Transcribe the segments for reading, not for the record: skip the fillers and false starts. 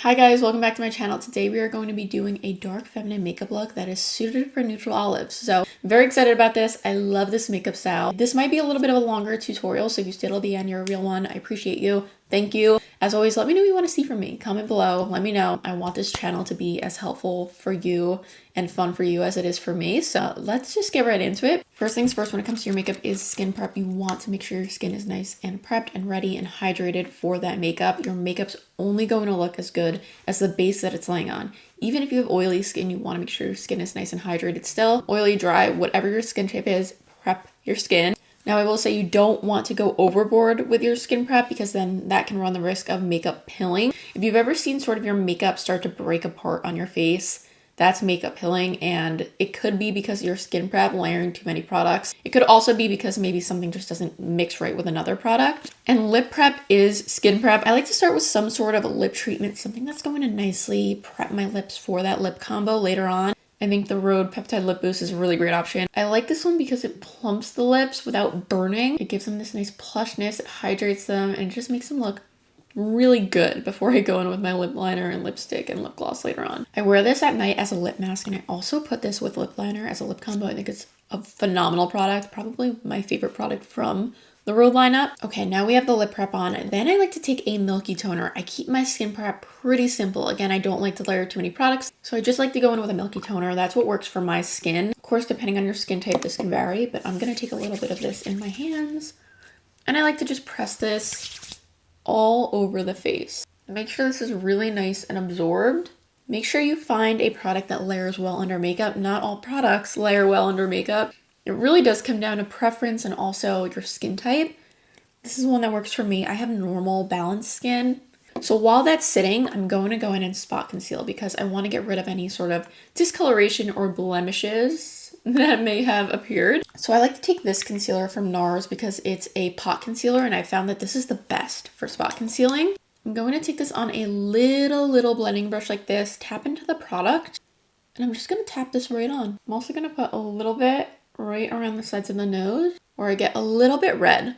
Hi guys, welcome back to my channel. Today we are going to be doing a dark feminine makeup look that is suited for neutral olives. So I'm very excited about this. I love this makeup style. This might be a little bit of a longer tutorial, so if you stay till the end, you're a real one. I appreciate you. Thank you. As always, let me know what you want to see from me. Comment below. Let me know. I want this channel to be as helpful for you and fun for you as it is for me. So let's just get right into it. First things first, when it comes to your makeup is skin prep. You want to make sure your skin is nice and prepped and ready and hydrated for that makeup. Your makeup's only going to look as good as the base that it's laying on. Even if you have oily skin, you want to make sure your skin is nice and hydrated still. Oily, dry, whatever your skin type is, prep your skin. Now, I will say you don't want to go overboard with your skin prep because then that can run the risk of makeup pilling. If you've ever seen sort of your makeup start to break apart on your face, that's makeup pilling, and it could be because your skin prep layering too many products. It could also be because maybe something just doesn't mix right with another product. And lip prep is skin prep. I like to start with some sort of a lip treatment, something that's going to nicely prep my lips for that lip combo later on. I think the Rhode Peptide Lip Boost is a really great option. I like this one because it plumps the lips without burning. It gives them this nice plushness, it hydrates them, and it just makes them look really good before I go in with my lip liner and lipstick and lip gloss later on. I wear this at night as a lip mask, and I also put this with lip liner as a lip combo. I think it's a phenomenal product, probably my favorite product from the Rhode lineup. Okay, now we have the lip prep on. Then I like to take a milky toner. I keep my skin prep pretty simple. Again, I don't like to layer too many products, so I just like to go in with a milky toner. That's what works for my skin. Of course, depending on your skin type, this can vary, but I'm gonna take a little bit of this in my hands, and I like to just press this all over the face. Make sure this is really nice and absorbed. Make sure you find a product that layers well under makeup. Not all products layer well under makeup. It really does come down to preference and also your skin type. This is one that works for me. I have normal balanced skin. So while that's sitting, I'm going to go in and spot conceal because I want to get rid of any sort of discoloration or blemishes that may have appeared. So I like to take this concealer from NARS because it's a pot concealer, and I found that this is the best for spot concealing. I'm going to take this on a little blending brush like this, tap into the product, and I'm just going to tap this right on. I'm also going to put a little bit right around the sides of the nose where I get a little bit red.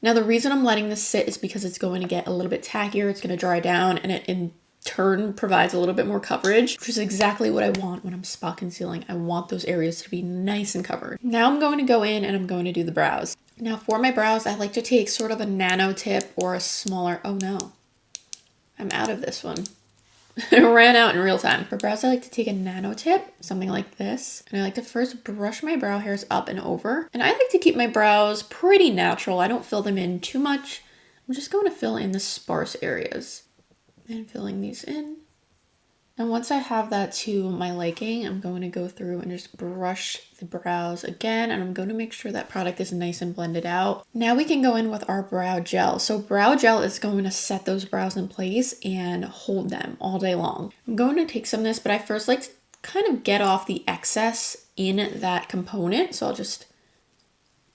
Now, the reason I'm letting this sit is because it's going to get a little bit tackier, it's going to dry down, and it in turn provides a little bit more coverage, which is exactly what I want when I'm spot concealing. I want those areas to be nice and covered. Now I'm going to go in and I'm going to do the brows. Now for my brows, I like to take sort of a nano tip or a smaller, oh no, I'm out of this one. It ran out in real time. For brows, I like to take a nano tip, something like this. And I like to first brush my brow hairs up and over. And I like to keep my brows pretty natural. I don't fill them in too much. I'm just going to fill in the sparse areas. And filling these in. And once I have that to my liking, I'm going to go through and just brush the brows again, and I'm going to make sure that product is nice and blended out. Now we can go in with our brow gel. So brow gel is going to set those brows in place and hold them all day long. I'm going to take some of this, but I first like to kind of get off the excess in that component. So I'll just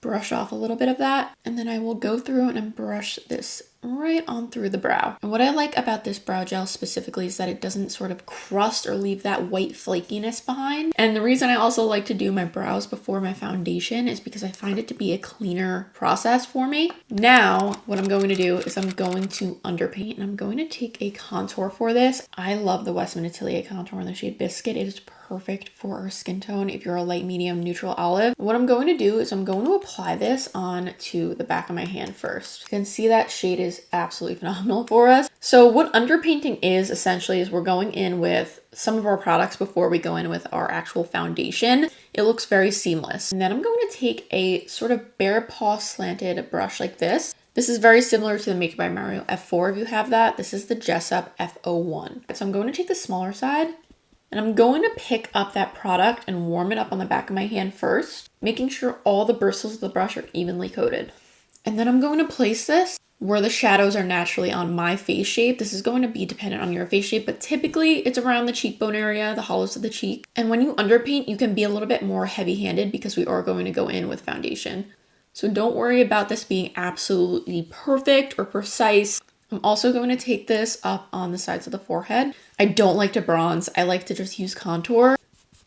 brush off a little bit of that, and then I will go through and brush this right on through the brow. And what I like about this brow gel specifically is that it doesn't sort of crust or leave that white flakiness behind. And the reason I also like to do my brows before my foundation is because I find it to be a cleaner process for me. Now, what I'm going to do is I'm going to underpaint, and I'm going to take a contour for this. I love the Westman Atelier contour in the shade Biscuit. It is perfect for our skin tone if you're a light, medium, neutral olive. What I'm going to do is I'm going to apply this on to the back of my hand first. You can see that shade is absolutely phenomenal for us. So what underpainting is essentially is we're going in with some of our products before we go in with our actual foundation. It looks very seamless. And then I'm going to take a sort of bare paw slanted brush like this. This is very similar to the Makeup by Mario F4 if you have that. This is the Jessup F01. So I'm going to take the smaller side, and I'm going to pick up that product and warm it up on the back of my hand first, making sure all the bristles of the brush are evenly coated. And then I'm going to place this where the shadows are naturally on my face shape. This is going to be dependent on your face shape, but typically it's around the cheekbone area, the hollows of the cheek. And when you underpaint, you can be a little bit more heavy-handed because we are going to go in with foundation. So don't worry about this being absolutely perfect or precise. I'm also going to take this up on the sides of the forehead. I don't like to bronze. I like to just use contour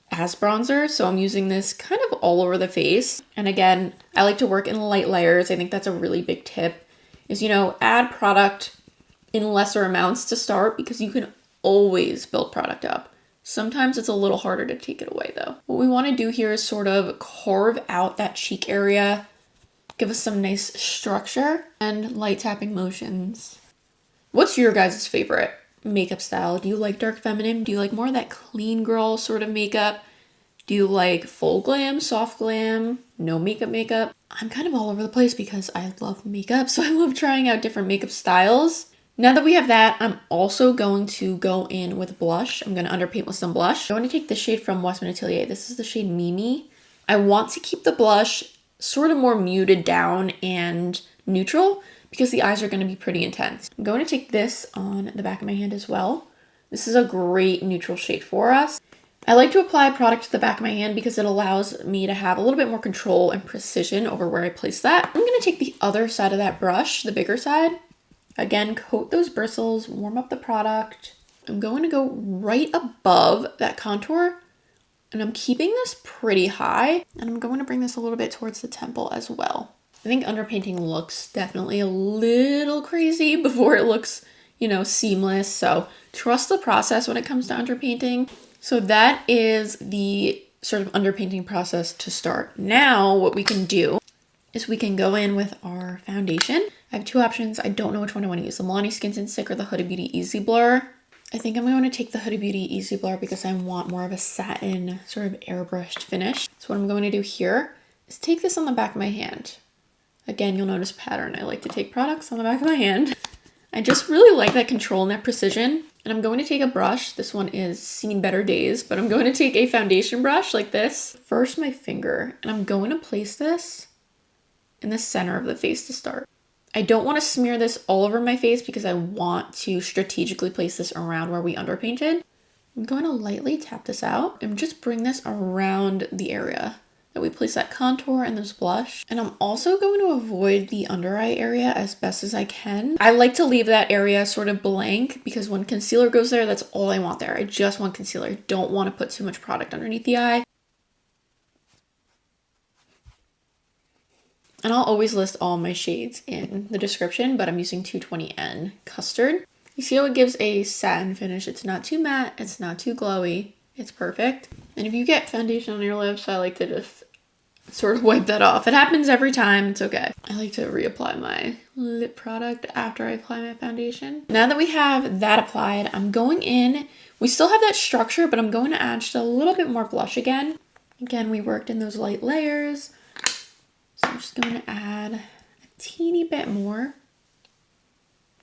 as bronzer. So I'm using this kind of all over the face. And again, I like to work in light layers. I think that's a really big tip is, add product in lesser amounts to start because you can always build product up. Sometimes it's a little harder to take it away though. What we want to do here is sort of carve out that cheek area, give us some nice structure and light tapping motions. What's your guys' favorite makeup style? Do you like dark feminine? Do you like more of that clean girl sort of makeup? Do you like full glam, soft glam, no makeup? I'm kind of all over the place because I love makeup, so I love trying out different makeup styles. Now that we have that, I'm also going to go in with blush. I'm going to underpaint with some blush. I'm going to take the shade from Westman Atelier. This is the shade Mimi. I want to keep the blush sort of more muted down and neutral because the eyes are going to be pretty intense. I'm going to take this on the back of my hand as well. This is a great neutral shade for us. I like to apply product to the back of my hand because it allows me to have a little bit more control and precision over where I place that. I'm going to take the other side of that brush, the bigger side. Again, coat those bristles, warm up the product. I'm going to go right above that contour and I'm keeping this pretty high and I'm going to bring this a little bit towards the temple as well. I think underpainting looks definitely a little crazy before it looks, you know, seamless. So trust the process when it comes to underpainting. So that is the sort of underpainting process to start. Now what we can do is we can go in with our foundation. I have two options. I don't know which one I want to use, the Milani Skin Tint Stick or the Huda Beauty Easy Blur. I think I'm going to take the Huda Beauty Easy Blur because I want more of a satin sort of airbrushed finish. So what I'm going to do here is take this on the back of my hand. Again, you'll notice pattern. I like to take products on the back of my hand. I just really like that control and that precision. And I'm going to take a brush. This one is Seen Better Days, but I'm going to take a foundation brush like this. First my finger, and I'm going to place this in the center of the face to start. I don't want to smear this all over my face because I want to strategically place this around where we underpainted. I'm going to lightly tap this out and just bring this around the area that we place that contour and this blush. And I'm also going to avoid the under eye area as best as I can. I like to leave that area sort of blank because when concealer goes there, that's all I want there. I just want concealer. I don't want to put too much product underneath the eye. And I'll always list all my shades in the description, but I'm using 220N Custard. You see how it gives a satin finish? It's not too matte, it's not too glowy, it's perfect. And if you get foundation on your lips, I like to just sort of wipe that off. It happens every time, it's okay. I like to reapply my lip product after I apply my foundation. Now that we have that applied, I'm going in, we still have that structure, but I'm going to add just a little bit more blush again. Again, we worked in those light layers. So I'm just going to add a teeny bit more.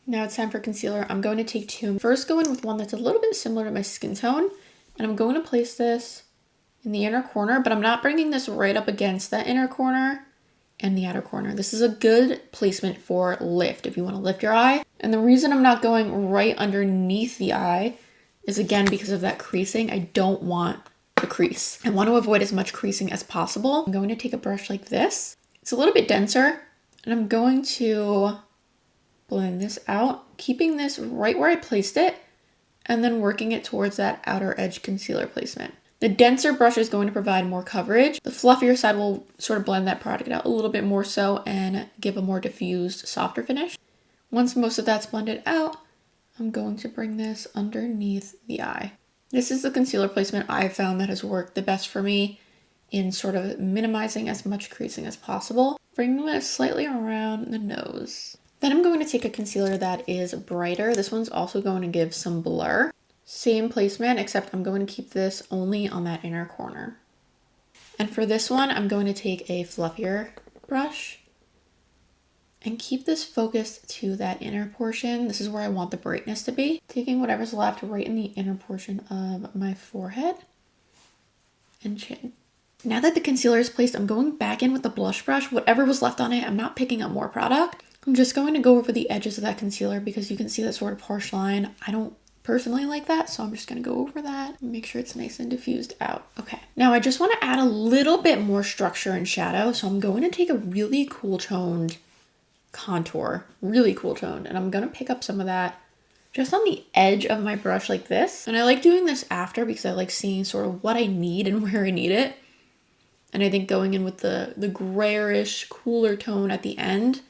Now it's time for concealer. I'm going to take two. First go in with one that's a little bit similar to my skin tone. And I'm going to place this in the inner corner, but I'm not bringing this right up against that inner corner and the outer corner. This is a good placement for lift if you want to lift your eye. And the reason I'm not going right underneath the eye is again because of that creasing. I don't want the crease. I want to avoid as much creasing as possible. I'm going to take a brush like this. It's a little bit denser, and I'm going to blend this out, keeping this right where I placed it, and then working it towards that outer edge concealer placement. The denser brush is going to provide more coverage. The fluffier side will sort of blend that product out a little bit more so and give a more diffused, softer finish. Once most of that's blended out, I'm going to bring this underneath the eye. This is the concealer placement I've found that has worked the best for me in sort of minimizing as much creasing as possible. Bring this slightly around the nose. Then I'm going to take a concealer that is brighter. This one's also going to give some blur. Same placement, except I'm going to keep this only on that inner corner. And for this one, I'm going to take a fluffier brush and keep this focused to that inner portion. This is where I want the brightness to be. Taking whatever's left right in the inner portion of my forehead and chin. Now that the concealer is placed, I'm going back in with the blush brush. Whatever was left on it, I'm not picking up more product. I'm just going to go over the edges of that concealer because you can see that sort of harsh line. I don't personally like that, so I'm just going to go over that and make sure it's nice and diffused out. Okay, now I just want to add a little bit more structure and shadow, so I'm going to take a really cool toned contour, really cool toned, and I'm going to pick up some of that just on the edge of my brush like this. And I like doing this after because I like seeing sort of what I need and where I need it. And I think going in with the grayish, cooler tone at the end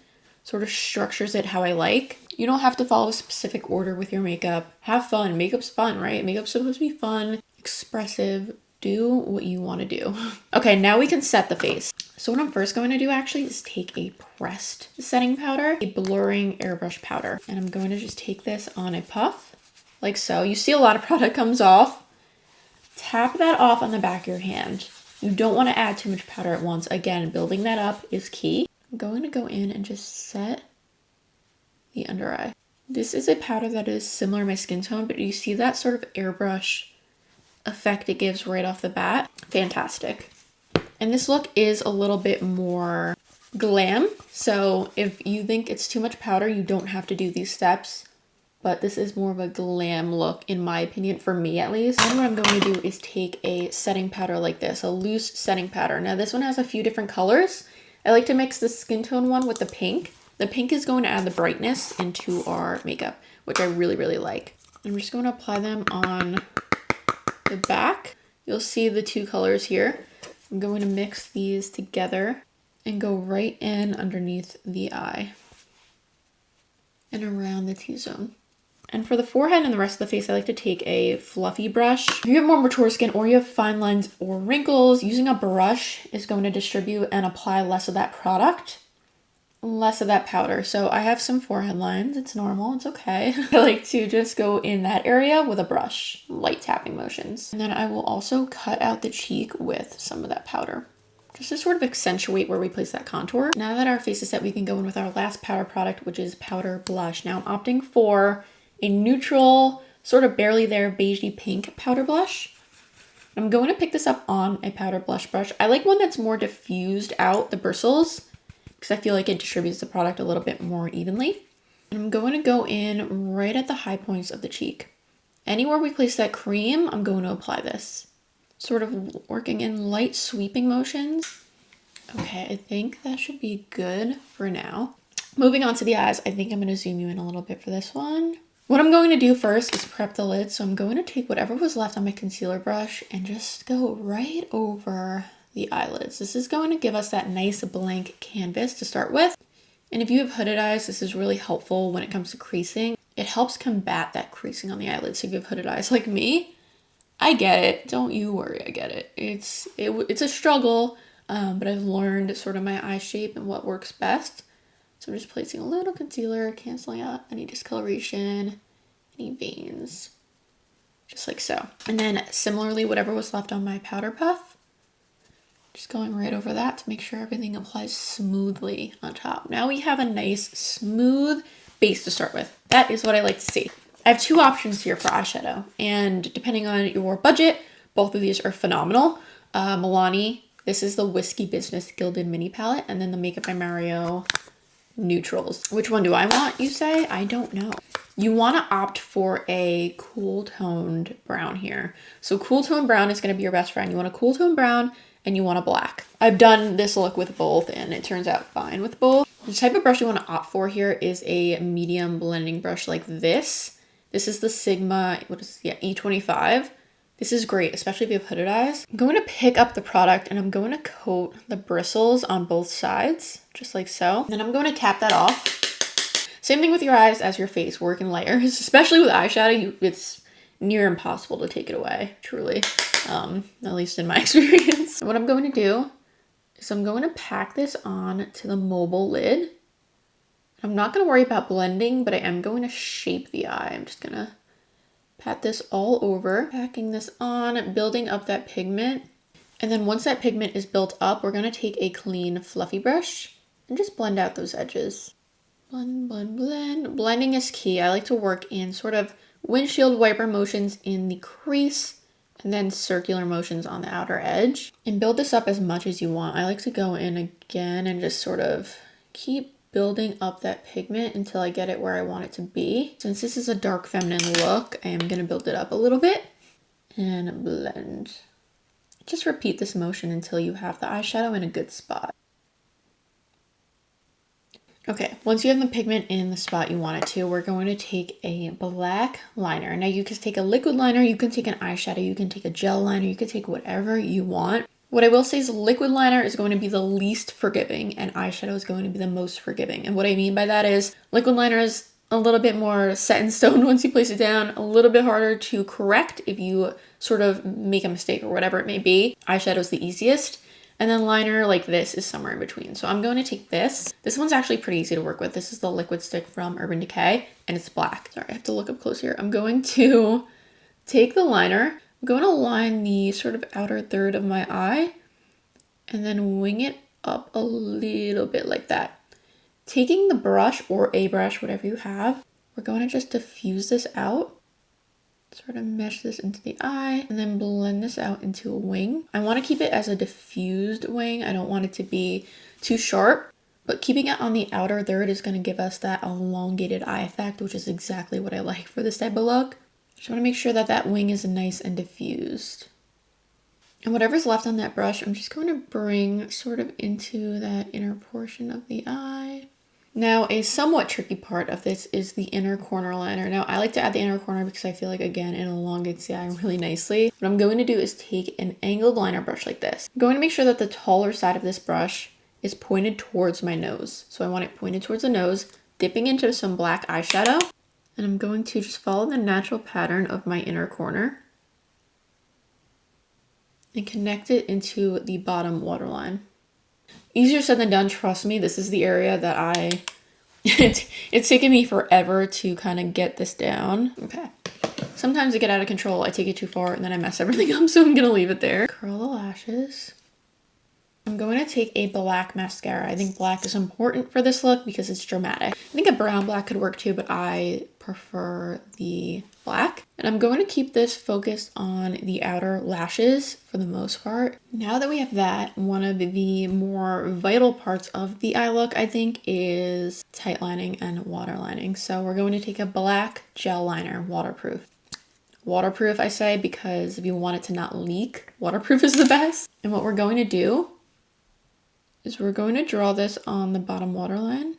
sort of structures it how I like. You don't have to follow a specific order with your makeup. Have fun. Makeup's fun, right? Makeup's supposed to be fun, expressive. Do what you want to do. Okay, now we can set the face. So what I'm first going to do actually is take a pressed setting powder, a blurring airbrush powder. And I'm going to just take this on a puff, like so. You see a lot of product comes off. Tap that off on the back of your hand. You don't want to add too much powder at once. Again, building that up is key. I'm going to go in and just set the under eye. This is a powder that is similar to my skin tone, but you see that sort of airbrush effect it gives right off the bat? Fantastic. And this look is a little bit more glam. So if you think it's too much powder, you don't have to do these steps. But this is more of a glam look, in my opinion, for me at least. And what I'm going to do is take a setting powder like this, a loose setting powder. Now this one has a few different colors. I like to mix the skin tone one with the pink. The pink is going to add the brightness into our makeup, which I really, really like. I'm just going to apply them on the back. You'll see the two colors here. I'm going to mix these together and go right in underneath the eye and around the T-zone. And for the forehead and the rest of the face, I like to take a fluffy brush. If you have more mature skin or you have fine lines or wrinkles, using a brush is going to distribute and apply less of that product, less of that powder. So I have some forehead lines. It's normal. It's okay. I like to just go in that area with a brush, light tapping motions. And then I will also cut out the cheek with some of that powder, just to sort of accentuate where we place that contour. Now that our face is set, we can go in with our last powder product, which is powder blush. Now I'm opting for a neutral, sort of barely there, beigey pink powder blush. I'm going to pick this up on a powder blush brush. I like one that's more diffused out the bristles because I feel like it distributes the product a little bit more evenly. And I'm going to go in right at the high points of the cheek. Anywhere we place that cream, I'm going to apply this. Sort of working in light sweeping motions. Okay, I think that should be good for now. Moving on to the eyes, I think I'm going to zoom you in a little bit for this one. What I'm going to do first is prep the lid. So I'm going to take whatever was left on my concealer brush and just go right over the eyelids. This is going to give us that nice blank canvas to start with. And if you have hooded eyes, this is really helpful when it comes to creasing. It helps combat that creasing on the eyelids. So if you have hooded eyes like me, I get it. Don't you worry, I get it. It's a struggle, but I've learned sort of my eye shape and what works best. So I'm just placing a little concealer, canceling out any discoloration, any veins, just like so. And then similarly, whatever was left on my powder puff, just going right over that to make sure everything applies smoothly on top. Now we have a nice smooth base to start with. That is what I like to see. I have two options here for eyeshadow, and depending on your budget, both of these are phenomenal. Milani, this is the Whiskey Business Gilded Mini Palette, and then the Makeup by Mario Neutrals. Which one do I want, you say? I don't know. You want to opt for a cool toned brown here. So cool toned brown is going to be your best friend. You want a cool toned brown and you want a black. I've done this look with both and it turns out fine with both. The type of brush you want to opt for here is a medium blending brush like this. This is the Sigma, E25. This is great, especially if you have hooded eyes. I'm going to pick up the product and I'm going to coat the bristles on both sides, just like so. And then I'm going to tap that off. Same thing with your eyes as your face, work in layers. Especially with eyeshadow, it's near impossible to take it away, truly. At least in my experience. What I'm going to do is I'm going to pack this on to the mobile lid. I'm not going to worry about blending, but I am going to shape the eye. I'm just going to pat this all over, packing this on, building up that pigment. And then once that pigment is built up, we're going to take a clean fluffy brush and just blend out those edges. Blend, blend, blend. Blending is key. I like to work in sort of windshield wiper motions in the crease and then circular motions on the outer edge. And build this up as much as you want. I like to go in again and just sort of keep building up that pigment until I get it where I want it to be. Since this is a dark feminine look, I am going to build it up a little bit and blend. Just repeat this motion until you have the eyeshadow in a good spot. Okay, once you have the pigment in the spot you want it to, we're going to take a black liner. Now you can take a liquid liner, you can take an eyeshadow, you can take a gel liner, you can take whatever you want. What I will say is liquid liner is going to be the least forgiving and eyeshadow is going to be the most forgiving. And what I mean by that is liquid liner is a little bit more set in stone once you place it down, a little bit harder to correct if you sort of make a mistake or whatever it may be. Eyeshadow is the easiest. And then liner like this is somewhere in between. So I'm going to take this. This one's actually pretty easy to work with. This is the liquid stick from Urban Decay and it's black. Sorry, I have to look up close here. I'm going to take the liner. I'm going to line the sort of outer third of my eye and then wing it up a little bit like that. Taking the brush or a brush, whatever you have, we're going to just diffuse this out. Sort of mesh this into the eye and then blend this out into a wing. I want to keep it as a diffused wing. I don't want it to be too sharp, but keeping it on the outer third is going to give us that elongated eye effect, which is exactly what I like for this type of look. Just want to make sure that that wing is nice and diffused. And whatever's left on that brush, I'm just going to bring sort of into that inner portion of the eye. Now, a somewhat tricky part of this is the inner corner liner. Now, I like to add the inner corner because I feel like, again, it elongates the eye really nicely. What I'm going to do is take an angled liner brush like this. I'm going to make sure that the taller side of this brush is pointed towards my nose. So I want it pointed towards the nose, dipping into some black eyeshadow. And I'm going to just follow the natural pattern of my inner corner and connect it into the bottom waterline. Easier said than done, trust me. This is the area that it's taken me forever to kind of get this down. Okay. Sometimes I get out of control, I take it too far, and then I mess everything up, so I'm gonna leave it there. Curl the lashes. I'm going to take a black mascara. I think black is important for this look because it's dramatic. I think a brown black could work too, but I prefer the black. And I'm going to keep this focused on the outer lashes for the most part. Now that we have that, one of the more vital parts of the eye look, I think, is tight lining and water lining. So we're going to take a black gel liner, waterproof. Waterproof, I say, because if you want it to not leak, waterproof is the best. And what we're going to do is we're going to draw this on the bottom waterline.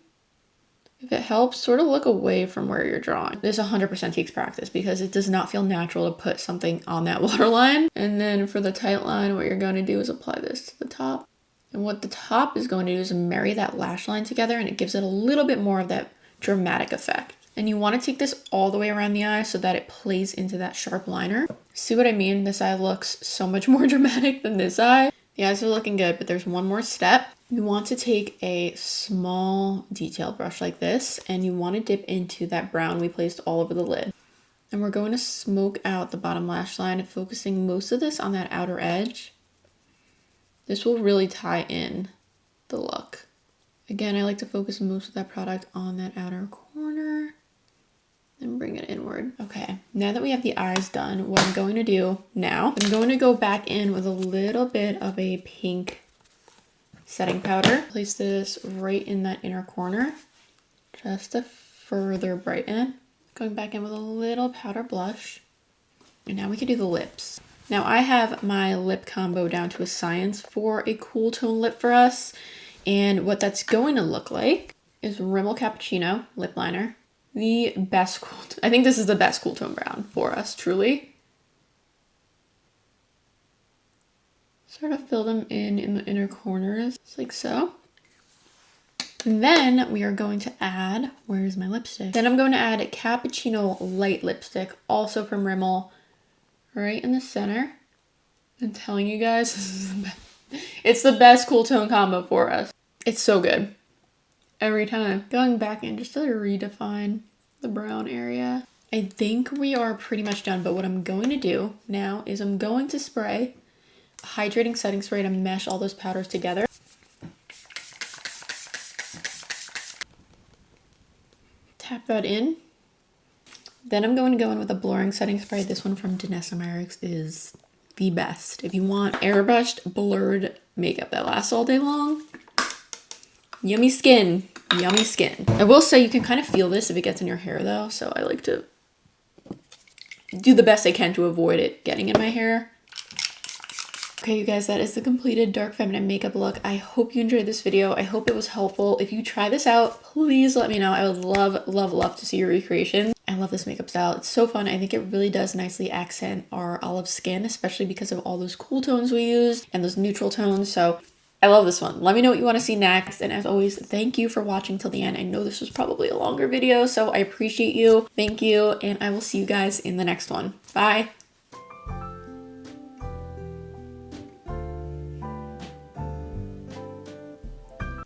If it helps, sort of look away from where you're drawing. This 100% takes practice because it does not feel natural to put something on that waterline. And then for the tight line, what you're going to do is apply this to the top. And what the top is going to do is marry that lash line together, and it gives it a little bit more of that dramatic effect. And you want to take this all the way around the eye so that it plays into that sharp liner. See what I mean? This eye looks so much more dramatic than this eye. The eyes are looking good, but there's one more step. You want to take a small detail brush like this, and you want to dip into that brown we placed all over the lid. And we're going to smoke out the bottom lash line, focusing most of this on that outer edge. This will really tie in the look. Again, I like to focus most of that product on that outer corner and bring it inward. Okay, now that we have the eyes done, what I'm going to do now, I'm going to go back in with a little bit of a pink setting powder. Place this right in that inner corner, just to further brighten. Going back in with a little powder blush. And now we can do the lips. Now I have my lip combo down to a science for a cool tone lip for us. And what that's going to look like is Rimmel Cappuccino lip liner. The best I think this is the best cool tone brown for us, truly. Sort of fill them in the inner corners, just like so. And then we are going to add, where's my lipstick? Then I'm going to add a Cappuccino light lipstick, also from Rimmel, right in the center. I'm telling you guys, this is the best. It's the best cool tone combo for us. It's so good. Every time. Going back in just to redefine the brown area. I think we are pretty much done, but what I'm going to do now is I'm going to spray a hydrating setting spray to mesh all those powders together. Tap that in. Then I'm going to go in with a blurring setting spray. This one from Danessa Myricks is the best. If you want airbrushed blurred makeup that lasts all day long, yummy skin, yummy skin. I will say you can kind of feel this if it gets in your hair though, so I like to do the best I can to avoid it getting in my hair. Okay, you guys, that is the completed dark feminine makeup look. I hope you enjoyed this video. I hope it was helpful. If you try this out, please let me know. I would love, love, love to see your recreation. I love this makeup style. It's so fun. I think it really does nicely accent our olive skin, especially because of all those cool tones we used and those neutral tones. So I love this one. Let me know what you want to see next. And as always, thank you for watching till the end. I know this was probably a longer video, so I appreciate you. Thank you. And I will see you guys in the next one. Bye.